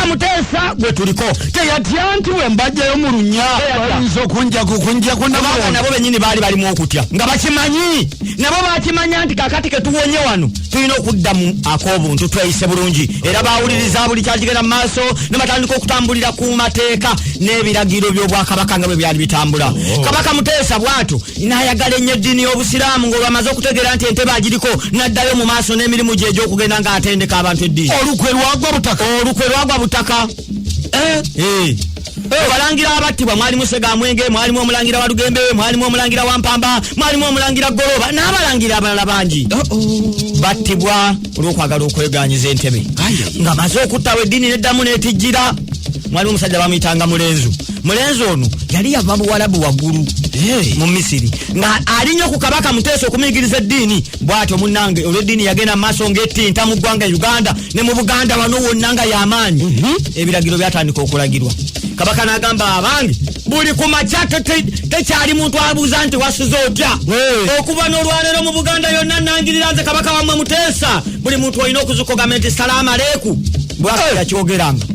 Kabaka Muteesa gwe tuliko teyatya nti wembajja yo mu lunya bayinza okunja nabo benyini bali mu okutya nga bakimanyi nabo bakimanya nti kakati ketuwonye wano tulina okudda mu ak'obuntu tweyise bulungi era bawuliriza buli kyakigenda mu maaso ne batandika okutambulira ku mateeka n'ebiragiro by'obwakabaka nga bwe byali bitambula. Kabaka Muteesa bw'atyo n'ayagala ennyo eddiini y'Obusiraamu ng'olwamaze okutegeera nti entebe agiriko n'addayo mu maaso n'emirimu gye egy'okugenda ng'atendeka abantu eddiini. Olukwe lwagwa butaka. Balangira abattibwa mwalimu Ssegamwenge, mwalimu omulangira wa Lugembe, mwalimu omulangira wa Mpamba, mwalimu omulangira Goloba n'abalangira abalala bangi. Battibwa olw'okwagala okweganyiza entebe. Nga maze okuttawo eddiini n'eddamu n'etijjira. Mwalimu omusajja bamuyitanga Mulenzi ono yali yava Buwarabu waggulu mu Misiri nga alinnyo ku Kabaka Muteesa okumuyigiriza eddiini. Bw'atyo munnange olw'eddiini yagenda mu maaso ng'ettinta mu ggwanga Uganda ne mu Buganda wano wonna nga y'amaanyi. Ebiragiro byatandika okulagirwa. Kabaka n'agamba abange buli ku makya tekyali muntu abuuza nti wasuze otya. Okuva n'olwaleero mu Buganda yonna nangirira nze Kabaka wammwe Muteesa buli muntu olina okuzukogamya nti salaamu aleikum. Bw'atyo yakyogeranga.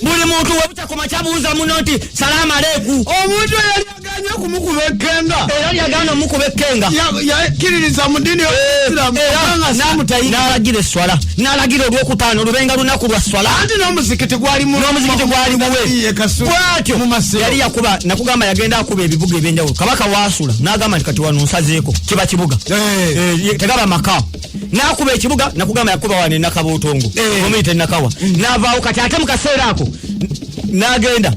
Buli muntu webutakoma kyabuuza muno nti salaamu aleikum. Omuntu yali aganye okumukuba ekkenga. Yali agana omukuba ekkenga. Yakkiririza mu ddiini y'Obusiraamu n'alagira esswala. N'alagira olwokutaano olubenga lunaku lwa swala. Anti n'omuzikiti gwali muwe. Bw'atyo yali yakuba nakugamba yagenda akuba ebibuga eby'enjawulo. Kabaka waasula n'agamba nti kati wano nsazeeko kiba kibuga. Tegaba maka. N'akuba ekibuga nakugamba yakuba wano Nakabootongo. Omuyite Nakawa. N'avaawo kati ate mu kaseera ako n'agenda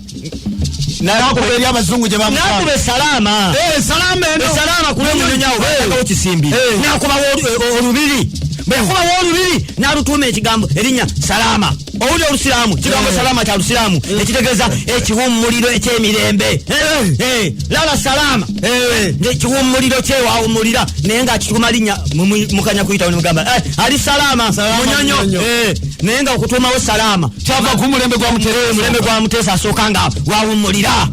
n'akuba eri abazungu gye bamusanga. N'akuba esalaama. Esalaama kule munenyawo batakawo kisimbi. N'akuba olubiri. Bwe yakubawo olubiri n'alutuuma ekigambo erinnya salaama. Owuli Olusiraamu kigambo salaama kya Lusiraamu ekitegeeza ekiwummuliro eky'emirembe. Laba salaama ekiwummuliro kyewawummulira naye ng'akituma linnya mukanya kuyitawo ne mugamba ali salaama munyonyo. Naye nga okutuumawo salaama kyava ku mulembe gwa Muteesa asooka nga wawummulira.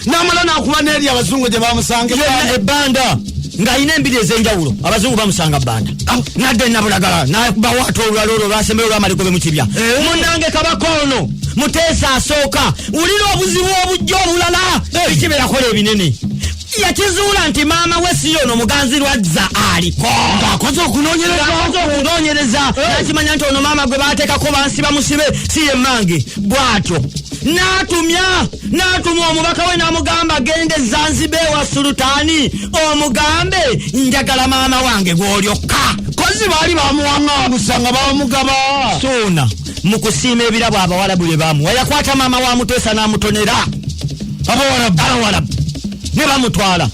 N'amala n'akuba n'eri abazungu gye bamusanga ebbanda ng'alina embiri ez'enjawulo. Abazungu bamusanga bbanda nadde nabulagala n'abawaata olulala olwo lwasembeyo olw'amaliko be mu kibya. Munnange Kabaka ono Muteesa asooka wulira obuzibu obujja obulala bikibeerakola ebinene. Yakizuula nti maama we si ono muganzi Lwazza aliko ng'akoze okunoonyereza nakimanya nti ono maama gwe baateekako bansiba musibe si ye mmange. Bw'atyo n'atuma omubaka we n'amugamba gende Zanzibar wa Sultaani omugambe njagala maama wange gw'olyokka. Kozi baali bamuwaŋŋangusa nga bamugaba Suuna mu kusiima ebirabo Abawarabu bye baamuwa yakwata maama wa Muteesa n'amutonera Abawarabu ne bamutwala.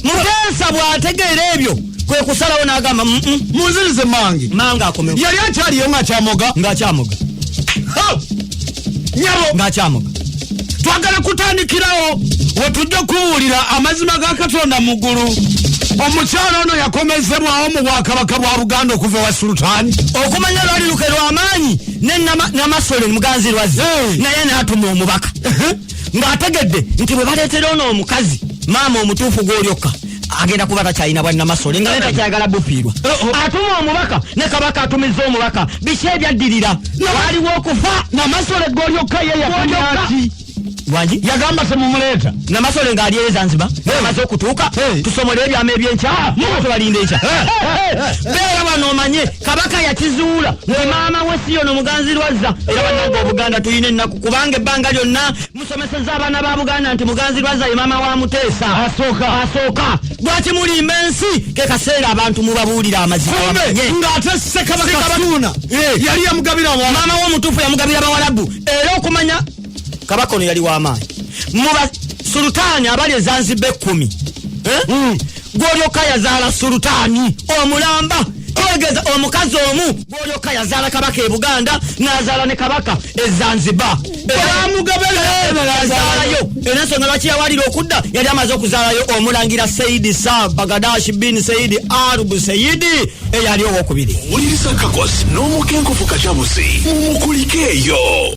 Muteesa bw'ategeera ebyo kwe kusalawo n'agamba munzirize mange akomewo. Yali akyaliyo ng'akyamoga nyabo ng'akyamoga. Twagala kutandikirawo wetujja kuwulira amazima ga Katonda mu ggulu. Omukyala ono yakomezebwawo mu Bwakabaka bwa Buganda okuva wa Sultaani. Okumanya lwali luke lw'amaanyi ne Namasole muganzi Lwazza naye n'atuma omubaka ng'ategedde nti bwe baleetera ono omukazi maama omutuufu gw'olyokka agenda kuba takyalina bwa Namasole nga takyagala bufiirwa. Atuma omubaka ne Kabaka atumiza omubaka biki ebyaddirira waliwo okufa. Namasole gw'olyokka ye yakolyokka wangi yagamba semumuleeta. Namasole ng'ali e Zanzibar amaze okutuuka tusomole ebyama eby'enkya tubalinde enkya. Beera wano omanye Kabaka yakizuula nti maama we si ono muganzi Lwazza. Era bannange Obuganda tulina ennaku kubanga ebbanga lyonna musomeseza abaana ba Buganda nti muganzi Lwazza ye maama wa Muteesa asooka. Lwaki mulimba ensi ke kaseera abantu mubabuulira amazima ng'ate Ssekabaka Suuna yali yamugabira maama w'omutuufu yamugabira Abawarabu. Era okumanya Kabaka ono yali w'amaanyi mu Sultaani abali e Zanzibar 10 gw'olyokka yazaala Sultaani omulamba. Tegeeza omukazi omu gw'olyokka yazaala Kabaka e Buganda n'azaala ne Kabaka e Zanzibar. Yazaalayo era ensonga lwaki yawalira okudda yali amaze okuzaalayo omulangira Saidi Bagadashi bin Saidi Arubu Saidi eyali owokubiri. Wuliriza Kakosi n'omukenkufu Kachamusi mumukulikeeyo.